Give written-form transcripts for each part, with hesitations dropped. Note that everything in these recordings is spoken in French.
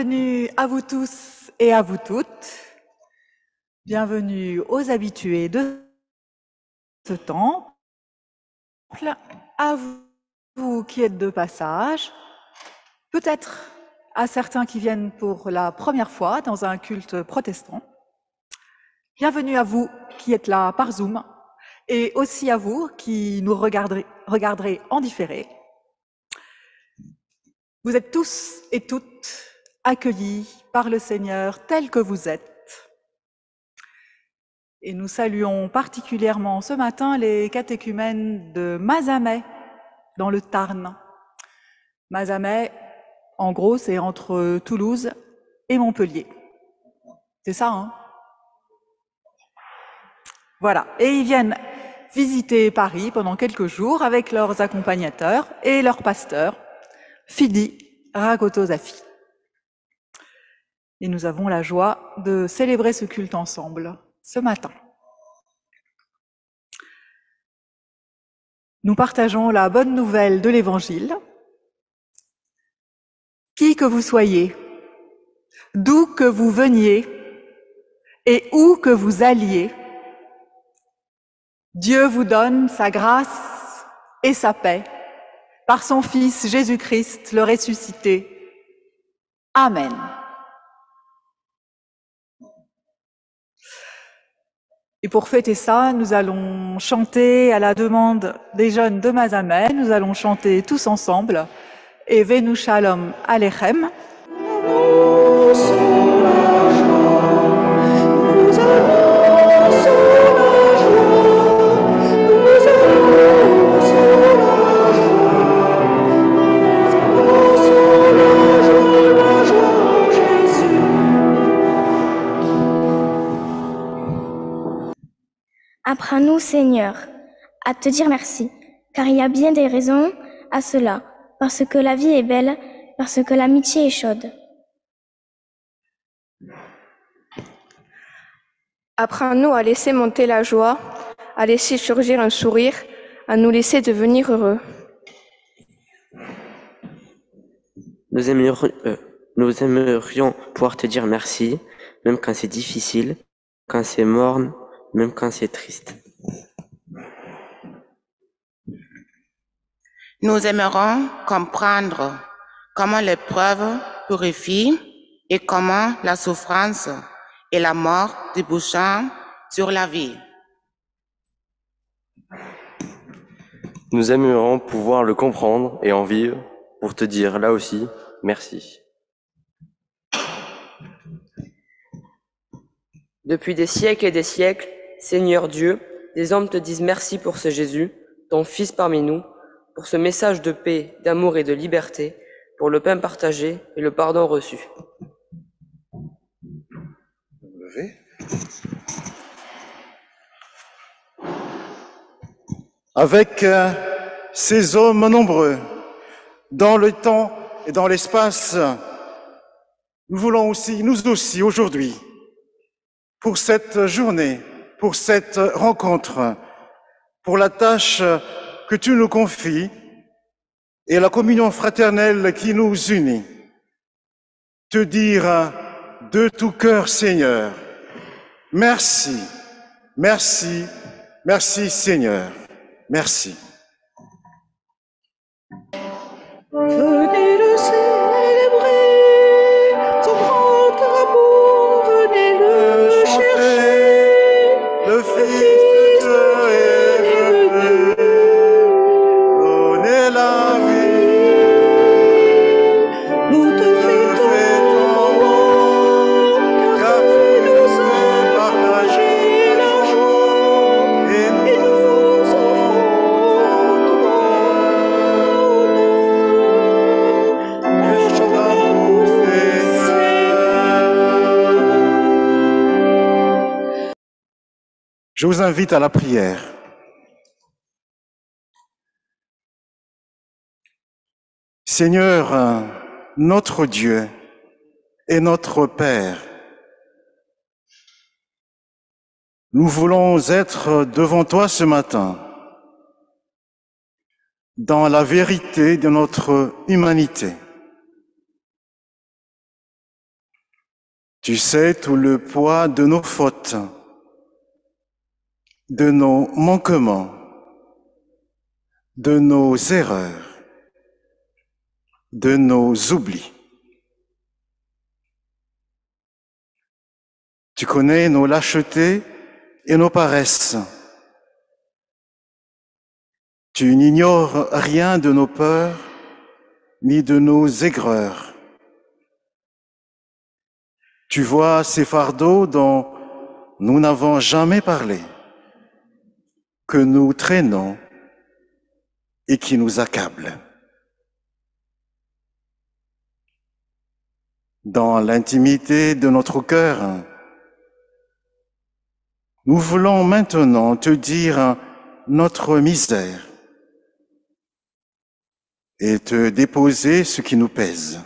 Bienvenue à vous tous et à vous toutes. Bienvenue aux habitués de ce temple, à vous qui êtes de passage, peut-être à certains qui viennent pour la première fois dans un culte protestant. Bienvenue à vous qui êtes là par Zoom et aussi à vous qui nous regarderez en différé. Vous êtes tous et toutes accueillis par le Seigneur tel que vous êtes. Et nous saluons particulièrement ce matin les catéchumènes de Mazamet, dans le Tarn. Mazamet, en gros, c'est entre Toulouse et Montpellier. C'est ça, hein? Voilà. Et ils viennent visiter Paris pendant quelques jours avec leurs accompagnateurs et leur pasteur, Fidi Rakotosafi. Et nous avons la joie de célébrer ce culte ensemble ce matin. Nous partageons la bonne nouvelle de l'Évangile. Qui que vous soyez, d'où que vous veniez et où que vous alliez, Dieu vous donne sa grâce et sa paix par son Fils Jésus-Christ, le ressuscité. Amen. Et pour fêter ça, nous allons chanter à la demande des jeunes de Mazamet. Nous allons chanter tous ensemble et Venu Shalom Alechem. Apprends-nous, Seigneur, à te dire merci, car il y a bien des raisons à cela, parce que la vie est belle, parce que l'amitié est chaude. Apprends-nous à laisser monter la joie, à laisser surgir un sourire, à nous laisser devenir heureux. Nous aimerions pouvoir te dire merci, même quand c'est difficile, quand c'est morne, même quand c'est triste. Nous aimerons comprendre comment l'épreuve purifie et comment la souffrance et la mort débouchent sur la vie. Nous aimerions pouvoir le comprendre et en vivre pour te dire là aussi merci. Depuis des siècles et des siècles, Seigneur Dieu, des hommes te disent merci pour ce Jésus, ton Fils parmi nous, pour ce message de paix, d'amour et de liberté, pour le pain partagé et le pardon reçu. Avec ces hommes nombreux, dans le temps et dans l'espace, nous voulons aussi, nous aussi, aujourd'hui, pour cette journée, pour cette rencontre, pour la tâche que tu nous confies et la communion fraternelle qui nous unit, te dire de tout cœur, Seigneur, merci, merci, merci, Seigneur, merci. Venez le célébrer, son grand amour, venez le chercher. Le Fils de Dieu est venu, donner la vie. Nous te fêtons, car tu nous as partagé la joie et nous offrons Je vous invite à la prière. Seigneur, notre Dieu et notre Père, nous voulons être devant toi ce matin, dans la vérité de notre humanité. Tu sais tout le poids de nos fautes, de nos manquements, de nos erreurs, de nos oublis. Tu connais nos lâchetés et nos paresses. Tu n'ignores rien de nos peurs ni de nos aigreurs. Tu vois ces fardeaux dont nous n'avons jamais parlé, que nous traînons et qui nous accablent. Dans l'intimité de notre cœur, nous voulons maintenant te dire notre misère et te déposer ce qui nous pèse.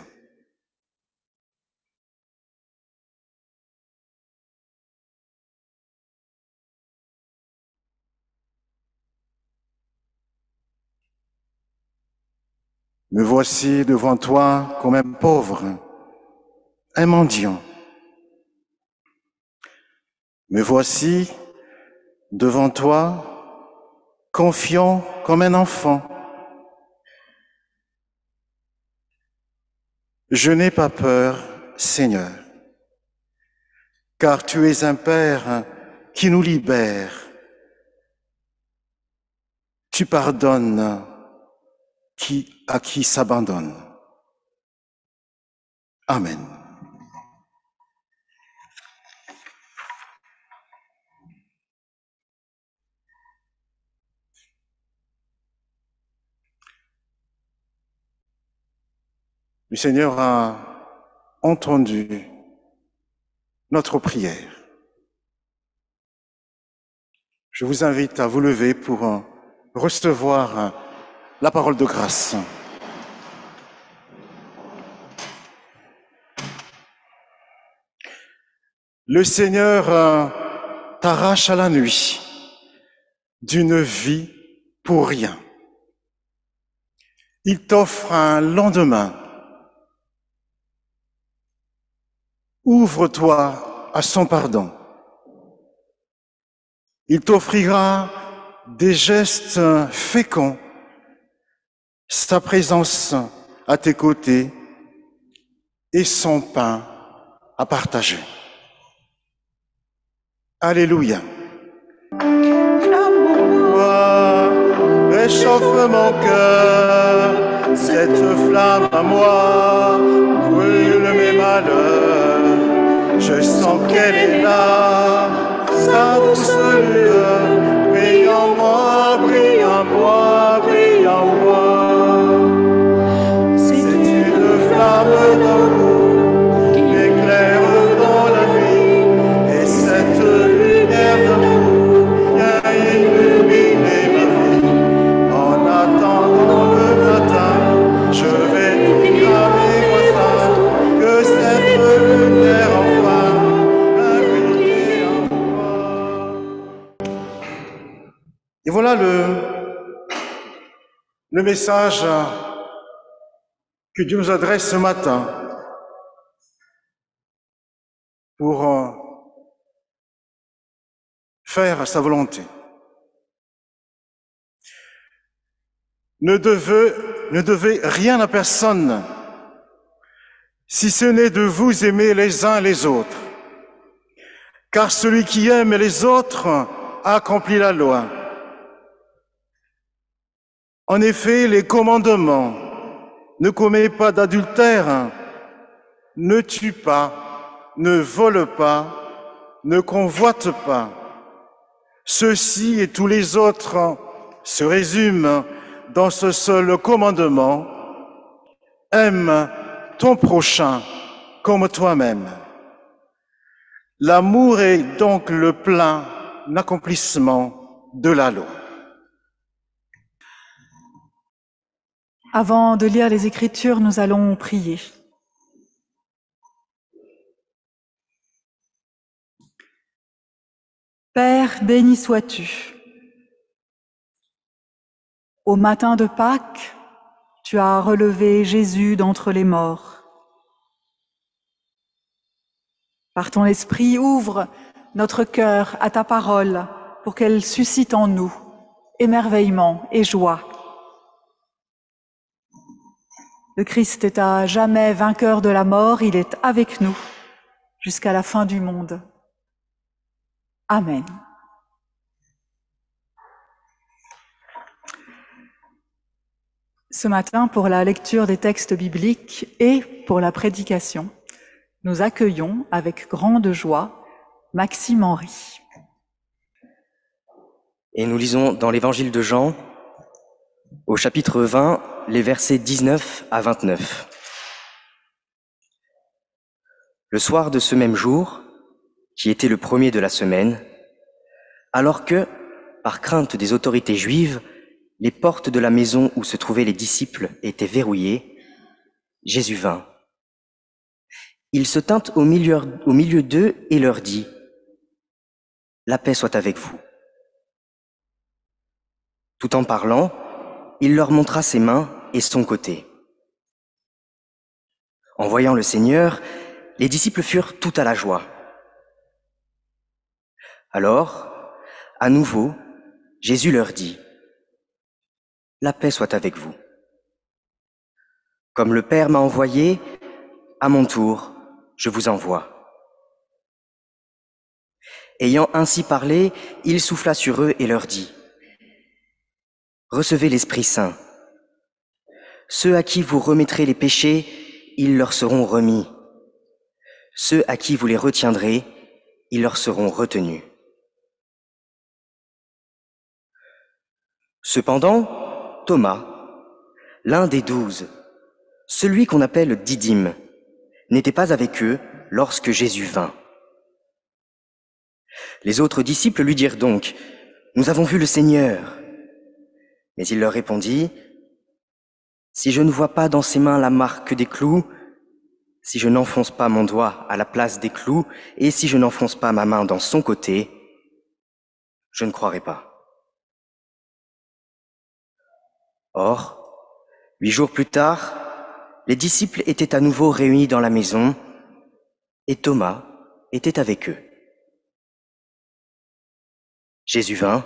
Me voici devant toi comme un pauvre, un mendiant. Me voici devant toi, confiant comme un enfant. Je n'ai pas peur, Seigneur, car tu es un Père qui nous libère. Tu pardonnes à qui s'abandonne. Amen. Le Seigneur a entendu notre prière. Je vous invite à vous lever pour recevoir la parole de grâce. Le Seigneur t'arrache à la nuit d'une vie pour rien. Il t'offre un lendemain. Ouvre-toi à son pardon. Il t'offrira des gestes féconds, sa présence à tes côtés et son pain à partager. Alléluia. Toi, réchauffe mon cœur, cette flamme à moi brûle mes malheurs. Je sens qu'elle est là, sa douce lueur, brille en moi, brille en moi, brille en moi. C'est une flamme d'amour qui éclaire dans la nuit, et cette lumière d'amour vient illuminer ma vie. En attendant le matin, je vais dire à mes voisins que cette lumière enfin a brillé en moi. Et voilà le message que Dieu nous adresse ce matin pour faire sa volonté. Ne devez rien à personne, si ce n'est de vous aimer les uns les autres. Car celui qui aime les autres a accompli la loi. En effet, les commandements: ne commets pas d'adultère, ne tue pas, ne vole pas, ne convoite pas. Ceux-ci et tous les autres se résument dans ce seul commandement: aime ton prochain comme toi-même. L'amour est donc le plein accomplissement de la loi. Avant de lire les Écritures, nous allons prier. Père, béni sois-tu. Au matin de Pâques, tu as relevé Jésus d'entre les morts. Par ton esprit, ouvre notre cœur à ta parole pour qu'elle suscite en nous émerveillement et joie. Le Christ est à jamais vainqueur de la mort, il est avec nous jusqu'à la fin du monde. Amen. Ce matin, pour la lecture des textes bibliques et pour la prédication, nous accueillons avec grande joie Maxime Henry. Et nous lisons dans l'évangile de Jean, au chapitre 20, les versets 19 à 29. Le soir de ce même jour, qui était le premier de la semaine, alors que, par crainte des autorités juives, les portes de la maison où se trouvaient les disciples étaient verrouillées, Jésus vint. Il se tint au milieu d'eux et leur dit : « La paix soit avec vous. » Tout en parlant, il leur montra ses mains et son côté. En voyant le Seigneur, les disciples furent tout à la joie. Alors, à nouveau, Jésus leur dit : « La paix soit avec vous. Comme le Père m'a envoyé, à mon tour, je vous envoie. » Ayant ainsi parlé, il souffla sur eux et leur dit : « Recevez l'Esprit Saint. Ceux à qui vous remettrez les péchés, ils leur seront remis. Ceux à qui vous les retiendrez, ils leur seront retenus. » Cependant, Thomas, l'un des 12, celui qu'on appelle Didyme, n'était pas avec eux lorsque Jésus vint. Les autres disciples lui dirent donc : « Nous avons vu le Seigneur. » Mais il leur répondit : « Si je ne vois pas dans ses mains la marque des clous, si je n'enfonce pas mon doigt à la place des clous, et si je n'enfonce pas ma main dans son côté, je ne croirai pas. » Or, 8 jours plus tard, les disciples étaient à nouveau réunis dans la maison, et Thomas était avec eux. Jésus vint,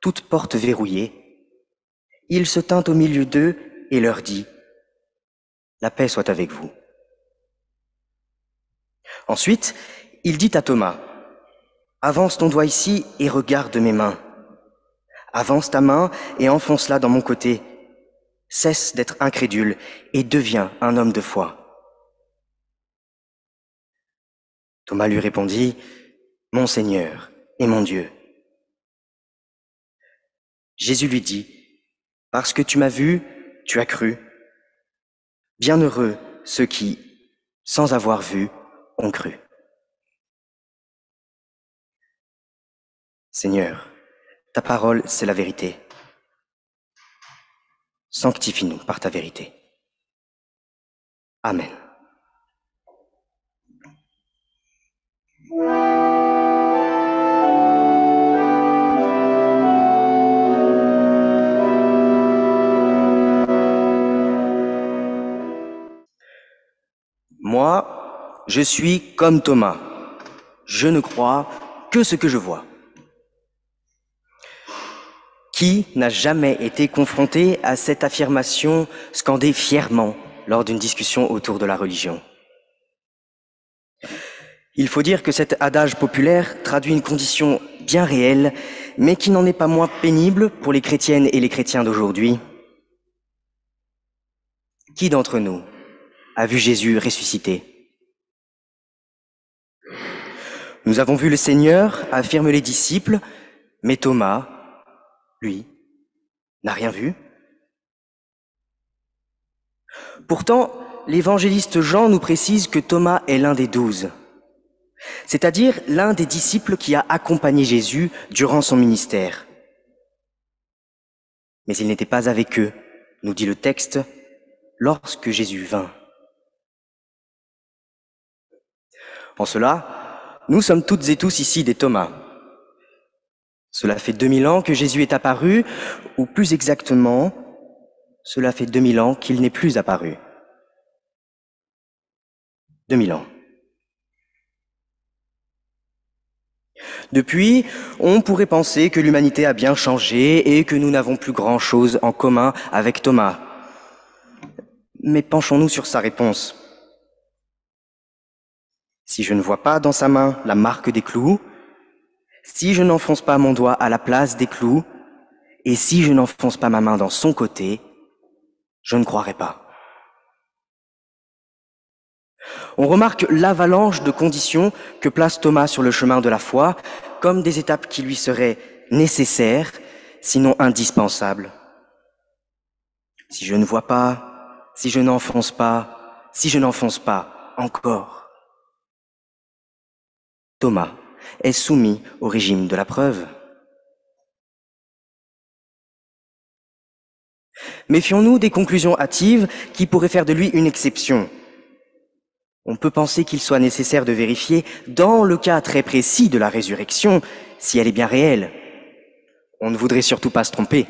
toutes portes verrouillées. Il se tint au milieu d'eux et leur dit : « La paix soit avec vous. » Ensuite, il dit à Thomas : « Avance ton doigt ici et regarde mes mains. Avance ta main et enfonce-la dans mon côté. Cesse d'être incrédule et deviens un homme de foi. » Thomas lui répondit : « Mon Seigneur et mon Dieu. » Jésus lui dit : « Parce que tu m'as vu, tu as cru. Bienheureux ceux qui, sans avoir vu, ont cru. » Seigneur, ta parole, c'est la vérité. Sanctifie-nous par ta vérité. Amen. Moi, je suis comme Thomas. Je ne crois que ce que je vois. Qui n'a jamais été confronté à cette affirmation scandée fièrement lors d'une discussion autour de la religion ? Il faut dire que cet adage populaire traduit une condition bien réelle, mais qui n'en est pas moins pénible pour les chrétiennes et les chrétiens d'aujourd'hui. Qui d'entre nous a vu Jésus ressuscité ? Nous avons vu le Seigneur, affirment les disciples, mais Thomas, lui, n'a rien vu. Pourtant, l'évangéliste Jean nous précise que Thomas est l'un des 12, c'est-à-dire l'un des disciples qui a accompagné Jésus durant son ministère. Mais il n'était pas avec eux, nous dit le texte, lorsque Jésus vint. En cela, nous sommes toutes et tous ici des Thomas. Cela fait 2000 ans que Jésus est apparu, ou plus exactement, cela fait 2000 ans qu'il n'est plus apparu. 2000 ans. Depuis, on pourrait penser que l'humanité a bien changé et que nous n'avons plus grand-chose en commun avec Thomas. Mais penchons-nous sur sa réponse. Si je ne vois pas dans sa main la marque des clous, si je n'enfonce pas mon doigt à la place des clous, et si je n'enfonce pas ma main dans son côté, je ne croirai pas. On remarque l'avalanche de conditions que place Thomas sur le chemin de la foi comme des étapes qui lui seraient nécessaires, sinon indispensables. Si je ne vois pas, si je n'enfonce pas, si je n'enfonce pas, encore. Thomas est soumis au régime de la preuve. Méfions-nous des conclusions hâtives qui pourraient faire de lui une exception. On peut penser qu'il soit nécessaire de vérifier, dans le cas très précis de la résurrection, si elle est bien réelle. On ne voudrait surtout pas se tromper.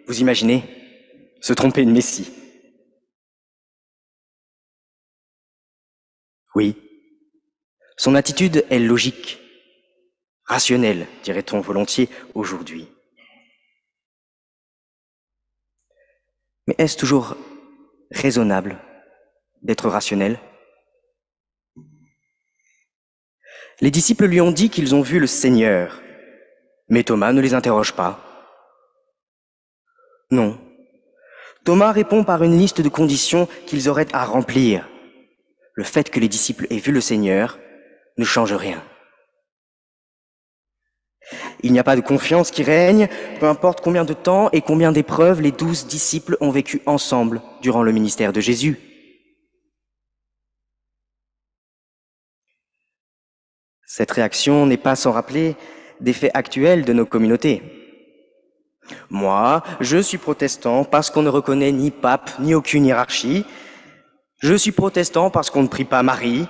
Vous imaginez? Se tromper de Messie. Oui. Son attitude est logique, rationnelle, dirait-on volontiers aujourd'hui. Mais est-ce toujours raisonnable d'être rationnel? Les disciples lui ont dit qu'ils ont vu le Seigneur, mais Thomas ne les interroge pas. Non. Thomas répond par une liste de conditions qu'ils auraient à remplir. Le fait que les disciples aient vu le Seigneur ne change rien. Il n'y a pas de confiance qui règne, peu importe combien de temps et combien d'épreuves les 12 disciples ont vécu ensemble durant le ministère de Jésus. Cette réaction n'est pas sans rappeler des faits actuels de nos communautés. Moi, je suis protestant parce qu'on ne reconnaît ni pape ni aucune hiérarchie. Je suis protestant parce qu'on ne prie pas Marie.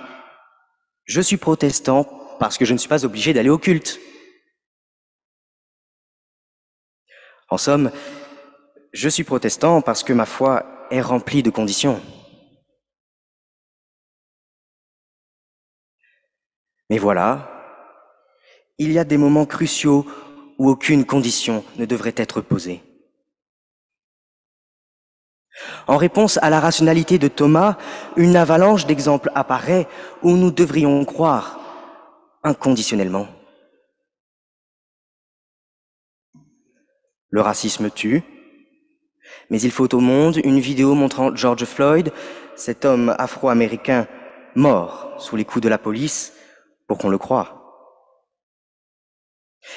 Je suis protestant parce que je ne suis pas obligé d'aller au culte. En somme, je suis protestant parce que ma foi est remplie de conditions. Mais voilà, il y a des moments cruciaux où aucune condition ne devrait être posée. En réponse à la rationalité de Thomas, une avalanche d'exemples apparaît où nous devrions croire inconditionnellement. Le racisme tue, mais il faut au monde une vidéo montrant George Floyd, cet homme afro-américain mort sous les coups de la police, pour qu'on le croie.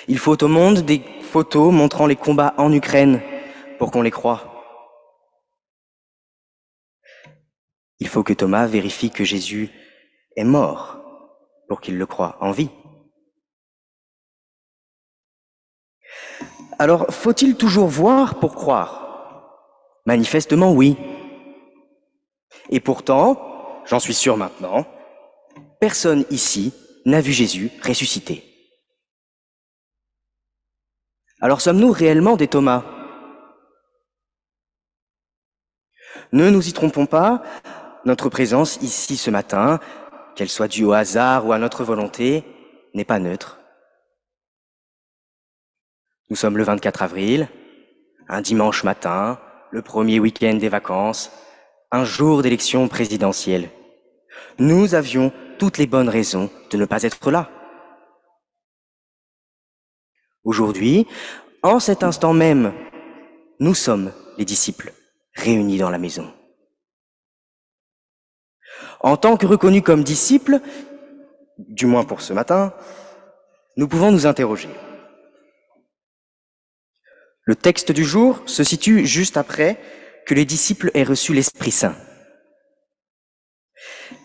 Il faut au monde des photos montrant les combats en Ukraine pour qu'on les croie. Il faut que Thomas vérifie que Jésus est mort pour qu'il le croie en vie. Alors, faut-il toujours voir pour croire? Manifestement, oui. Et pourtant, j'en suis sûr maintenant, personne ici n'a vu Jésus ressuscité. Alors sommes-nous réellement des Thomas? Ne nous y trompons pas, notre présence ici ce matin, qu'elle soit due au hasard ou à notre volonté, n'est pas neutre. Nous sommes le 24 avril, un dimanche matin, le premier week-end des vacances, un jour d'élection présidentielle. Nous avions toutes les bonnes raisons de ne pas être là. Aujourd'hui, en cet instant même, nous sommes les disciples réunis dans la maison. En tant que reconnus comme disciples, du moins pour ce matin, nous pouvons nous interroger. Le texte du jour se situe juste après que les disciples aient reçu l'Esprit Saint.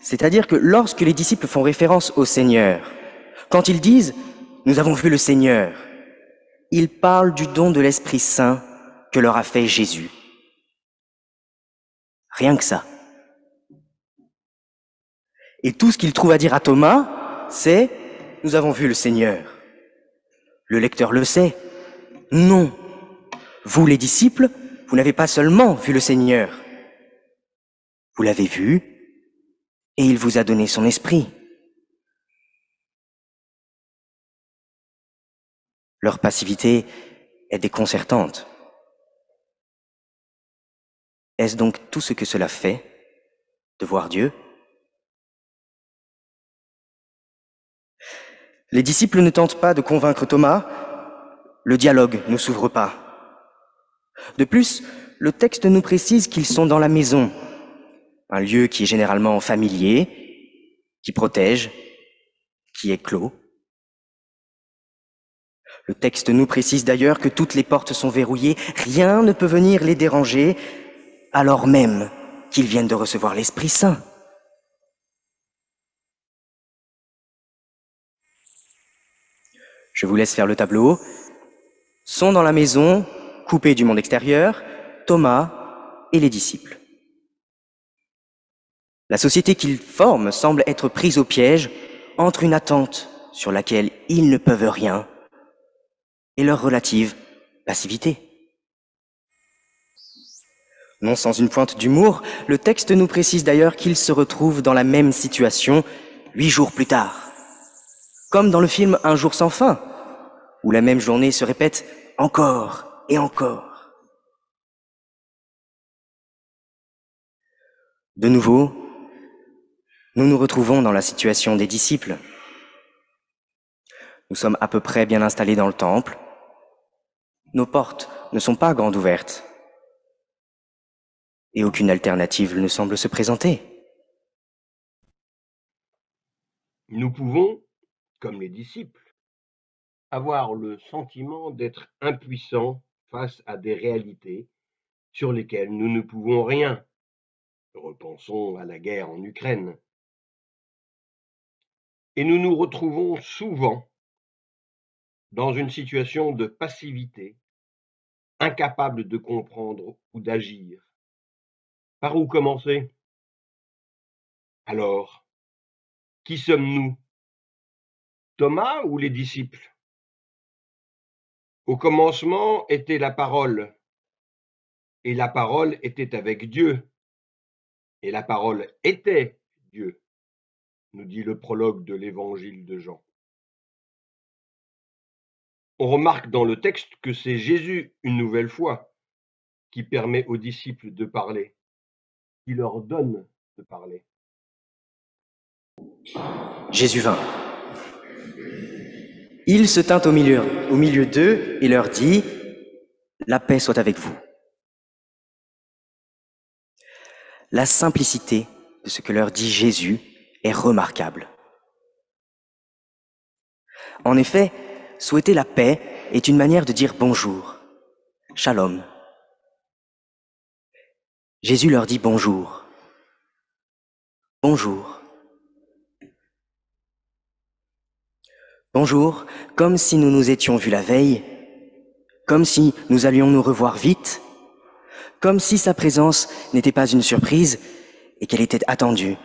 C'est-à-dire que lorsque les disciples font référence au Seigneur, quand ils disent « Nous avons vu le Seigneur », ils parlent du don de l'Esprit Saint que leur a fait Jésus. Rien que ça. Et tout ce qu'ils trouvent à dire à Thomas, c'est « Nous avons vu le Seigneur ». Le lecteur le sait. Non. Vous, les disciples, vous n'avez pas seulement vu le Seigneur. Vous l'avez vu et il vous a donné son esprit. Leur passivité est déconcertante. Est-ce donc tout ce que cela fait de voir Dieu? Les disciples ne tentent pas de convaincre Thomas, le dialogue ne s'ouvre pas. De plus, le texte nous précise qu'ils sont dans la maison, un lieu qui est généralement familier, qui protège, qui est clos. Le texte nous précise d'ailleurs que toutes les portes sont verrouillées, rien ne peut venir les déranger, alors même qu'ils viennent de recevoir l'Esprit Saint. Je vous laisse faire le tableau. Sont dans la maison, coupés du monde extérieur, Thomas et les disciples. La société qu'ils forment semble être prise au piège entre une attente sur laquelle ils ne peuvent rien et leur relative passivité. Non sans une pointe d'humour, le texte nous précise d'ailleurs qu'ils se retrouvent dans la même situation 8 jours plus tard. Comme dans le film Un jour sans fin, où la même journée se répète encore et encore. De nouveau, nous nous retrouvons dans la situation des disciples. Nous sommes à peu près bien installés dans le temple. Nos portes ne sont pas grandes ouvertes. Et aucune alternative ne semble se présenter. Nous pouvons, comme les disciples, avoir le sentiment d'être impuissants face à des réalités sur lesquelles nous ne pouvons rien. Repensons à la guerre en Ukraine. Et nous nous retrouvons souvent dans une situation de passivité, incapables de comprendre ou d'agir. Par où commencer? Alors, qui sommes-nous? Thomas ou les disciples? Au commencement était la parole, et la parole était avec Dieu, et la parole était Dieu, nous dit le prologue de l'évangile de Jean. On remarque dans le texte que c'est Jésus, une nouvelle fois, qui permet aux disciples de parler, qui leur donne de parler. Jésus vint. Il se tint au milieu d'eux et leur dit « La paix soit avec vous ». La simplicité de ce que leur dit Jésus est remarquable. En effet, souhaiter la paix est une manière de dire bonjour, shalom. Jésus leur dit bonjour, bonjour. Bonjour, comme si nous nous étions vus la veille, comme si nous allions nous revoir vite, comme si sa présence n'était pas une surprise et qu'elle était attendue.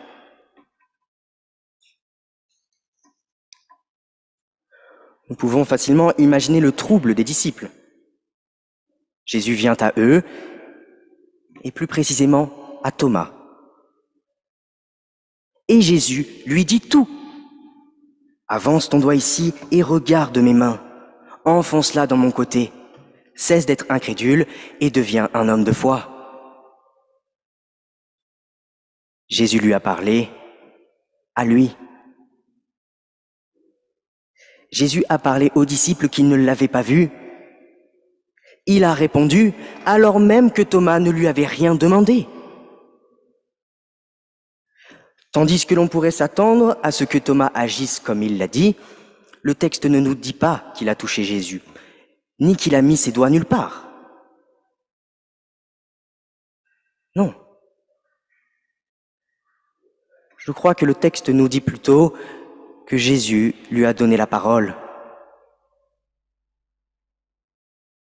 Nous pouvons facilement imaginer le trouble des disciples. Jésus vient à eux, et plus précisément à Thomas. Et Jésus lui dit tout. Avance ton doigt ici et regarde mes mains. Enfonce-la dans mon côté. Cesse d'être incrédule et deviens un homme de foi. Jésus lui a parlé, à lui. Jésus a parlé aux disciples qui ne l'avaient pas vu. Il a répondu alors même que Thomas ne lui avait rien demandé. Tandis que l'on pourrait s'attendre à ce que Thomas agisse comme il l'a dit, le texte ne nous dit pas qu'il a touché Jésus, ni qu'il a mis ses doigts nulle part. Non. Je crois que le texte nous dit plutôt que Jésus lui a donné la parole.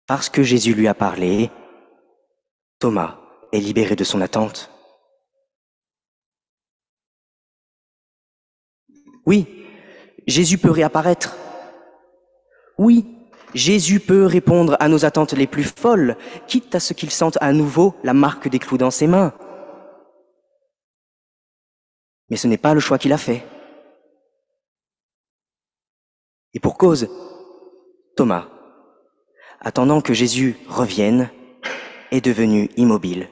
Parce que Jésus lui a parlé, Thomas est libéré de son attente. Oui, Jésus peut réapparaître. Oui, Jésus peut répondre à nos attentes les plus folles, quitte à ce qu'il sente à nouveau la marque des clous dans ses mains. Mais ce n'est pas le choix qu'il a fait. Et pour cause, Thomas attendant que Jésus revienne, est devenu immobile.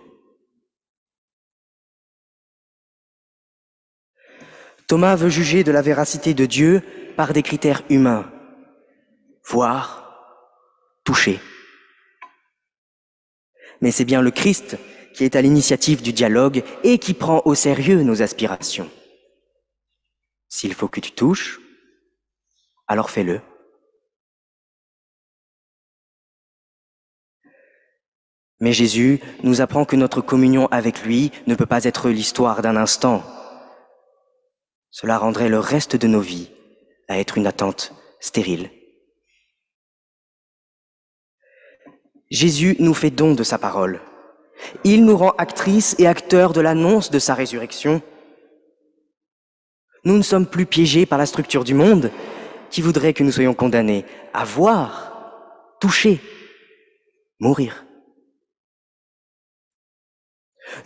Thomas veut juger de la véracité de Dieu par des critères humains. Voir, toucher. Mais c'est bien le Christ qui est à l'initiative du dialogue et qui prend au sérieux nos aspirations. S'il faut que tu touches, alors fais-le. Mais Jésus nous apprend que notre communion avec lui ne peut pas être l'histoire d'un instant. Cela rendrait le reste de nos vies à être une attente stérile. Jésus nous fait don de sa parole. Il nous rend actrices et acteurs de l'annonce de sa résurrection. Nous ne sommes plus piégés par la structure du monde qui voudrait que nous soyons condamnés à voir, toucher, mourir.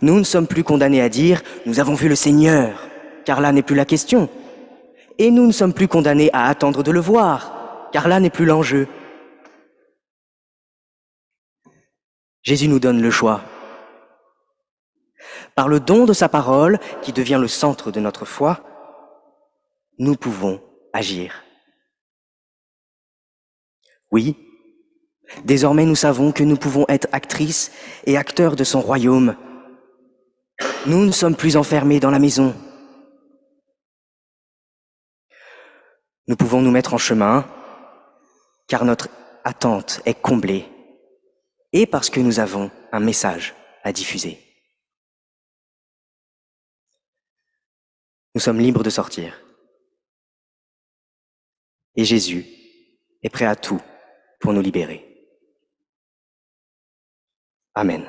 Nous ne sommes plus condamnés à dire « nous avons vu le Seigneur », car là n'est plus la question. Et nous ne sommes plus condamnés à attendre de le voir, car là n'est plus l'enjeu. Jésus nous donne le choix. Par le don de sa parole, qui devient le centre de notre foi, nous pouvons agir. Oui, désormais nous savons que nous pouvons être actrices et acteurs de son royaume. Nous ne sommes plus enfermés dans la maison. Nous pouvons nous mettre en chemin, car notre attente est comblée, et parce que nous avons un message à diffuser. Nous sommes libres de sortir. Et Jésus est prêt à tout pour nous libérer. Amen.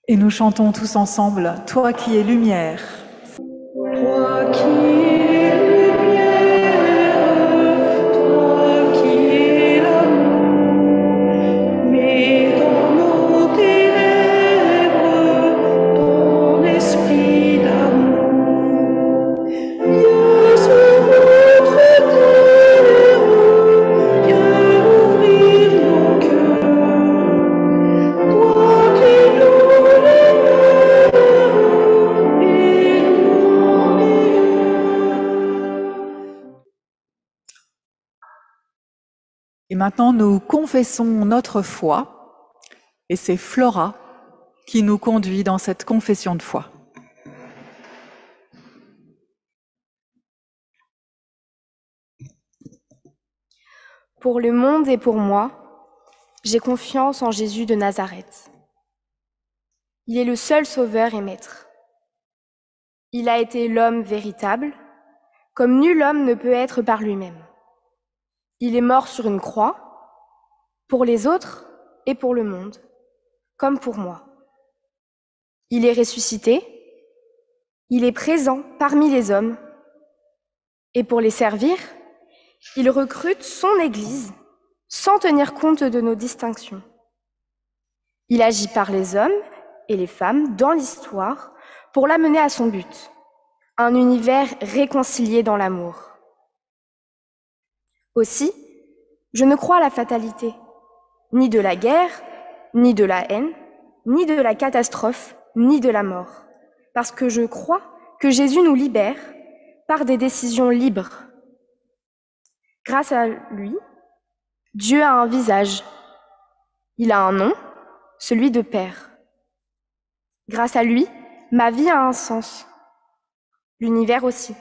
Et nous chantons tous ensemble « Toi qui es lumière ». Toi qui es lumière, toi qui es l'amour, mets dans nos ténèbres ton esprit d'amour. Viens sur notre terre, viens ouvrir nos cœurs. Toi qui nous Et maintenant, nous confessons notre foi, et c'est Flora qui nous conduit dans cette confession de foi. Pour le monde et pour moi, j'ai confiance en Jésus de Nazareth. Il est le seul sauveur et maître. Il a été l'homme véritable, comme nul homme ne peut être par lui-même. Il est mort sur une croix, pour les autres et pour le monde, comme pour moi. Il est ressuscité, il est présent parmi les hommes, et pour les servir, il recrute son Église sans tenir compte de nos distinctions. Il agit par les hommes et les femmes dans l'histoire pour l'amener à son but, un univers réconcilié dans l'amour. Aussi, je ne crois à la fatalité, ni de la guerre, ni de la haine, ni de la catastrophe, ni de la mort, parce que je crois que Jésus nous libère par des décisions libres. Grâce à lui, Dieu a un visage. Il a un nom, celui de Père. Grâce à lui, ma vie a un sens. L'univers aussi.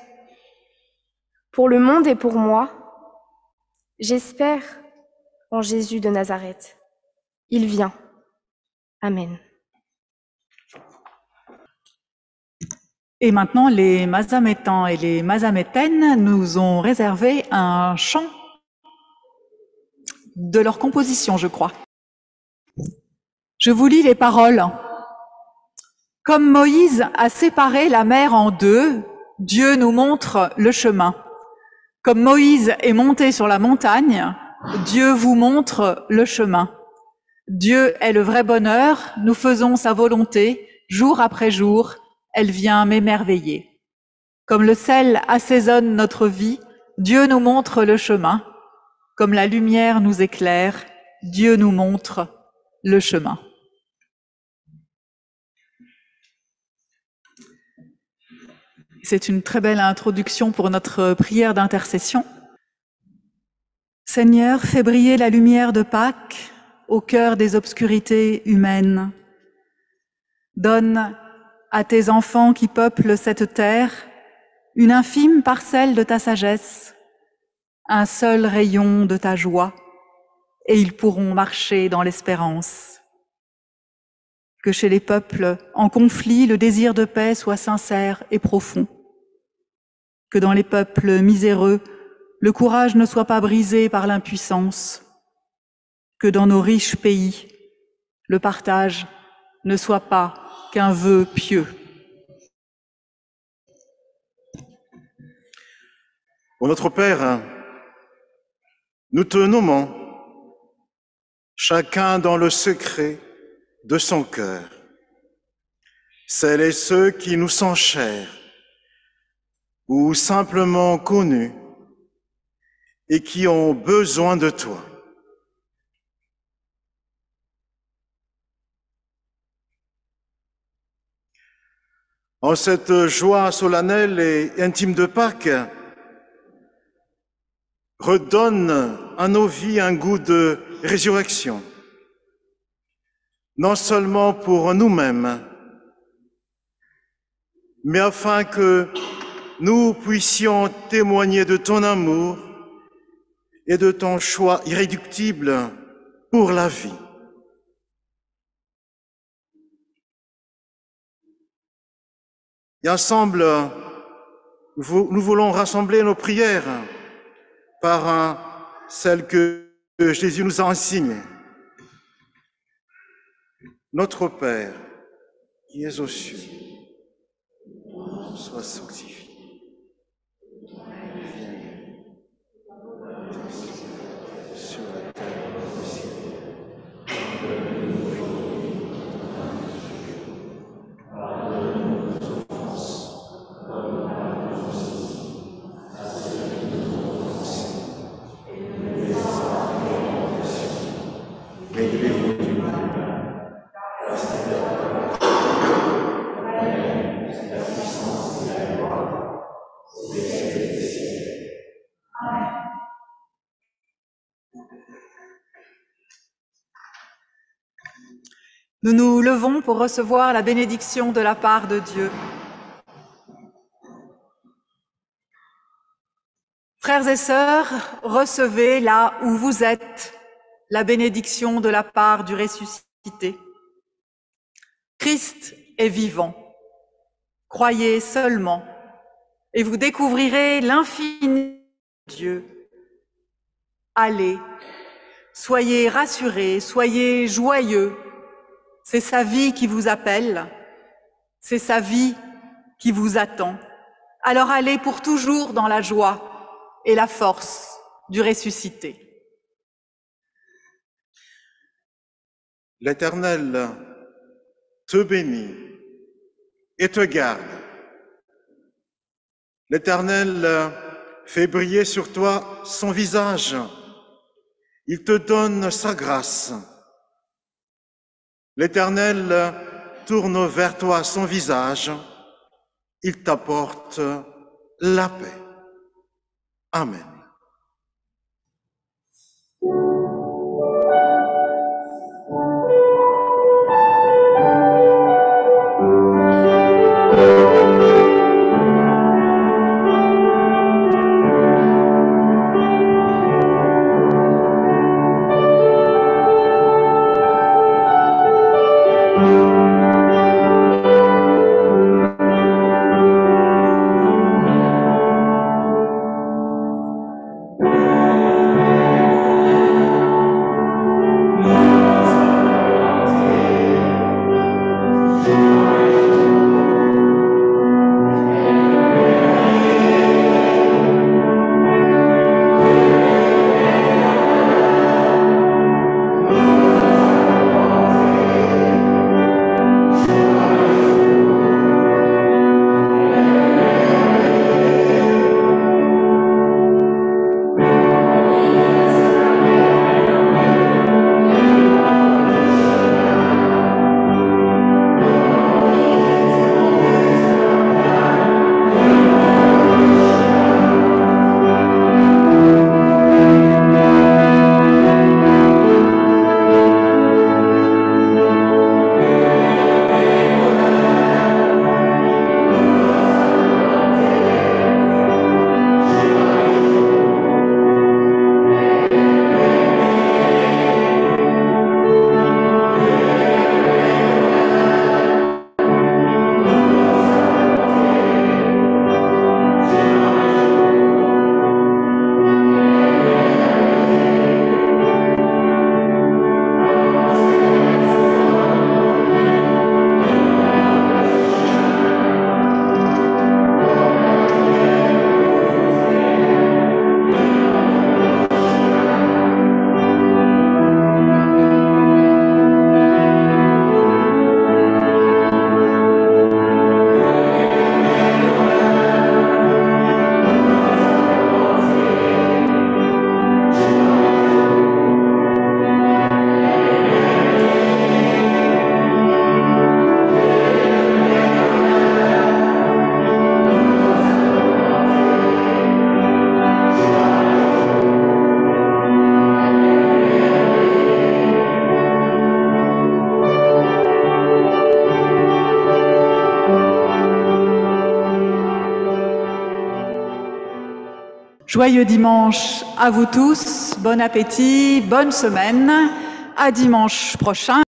Pour le monde et pour moi, j'espère en Jésus de Nazareth. Il vient. Amen. Et maintenant, les Mazamétans et les Mazamétaines nous ont réservé un chant de leur composition, je crois. Je vous lis les paroles. Comme Moïse a séparé la mer en deux, Dieu nous montre le chemin. Comme Moïse est monté sur la montagne, Dieu vous montre le chemin. Dieu est le vrai bonheur, nous faisons sa volonté, jour après jour, elle vient m'émerveiller. Comme le sel assaisonne notre vie, Dieu nous montre le chemin. Comme la lumière nous éclaire, Dieu nous montre le chemin. C'est une très belle introduction pour notre prière d'intercession. Seigneur, fais briller la lumière de Pâques au cœur des obscurités humaines. Donne à tes enfants qui peuplent cette terre une infime parcelle de ta sagesse, un seul rayon de ta joie, et ils pourront marcher dans l'espérance. Que chez les peuples en conflit, le désir de paix soit sincère et profond. Que dans les peuples miséreux, le courage ne soit pas brisé par l'impuissance. Que dans nos riches pays, le partage ne soit pas qu'un vœu pieux. Ô notre Père, nous te nommons, chacun dans le secret de son cœur, celles et ceux qui nous sont chers ou simplement connus et qui ont besoin de toi. En cette joie solennelle et intime de Pâques, redonne à nos vies un goût de résurrection, non seulement pour nous-mêmes, mais afin que nous puissions témoigner de ton amour et de ton choix irréductible pour la vie. Et ensemble, nous voulons rassembler nos prières par celle que Jésus nous a enseignée. Notre Père, qui es aux cieux, sois sanctifié. Sur la terre et au ciel. Nous nous levons pour recevoir la bénédiction de la part de Dieu. Frères et sœurs, recevez là où vous êtes la bénédiction de la part du ressuscité. Christ est vivant. Croyez seulement et vous découvrirez l'infini de Dieu. Allez, soyez rassurés, soyez joyeux. C'est sa vie qui vous appelle, c'est sa vie qui vous attend. Alors allez pour toujours dans la joie et la force du ressuscité. L'Éternel te bénit et te garde. L'Éternel fait briller sur toi son visage. Il te donne sa grâce. L'Éternel tourne vers toi son visage. Il t'apporte la paix. Amen. Joyeux dimanche à vous tous, bon appétit, bonne semaine, à dimanche prochain.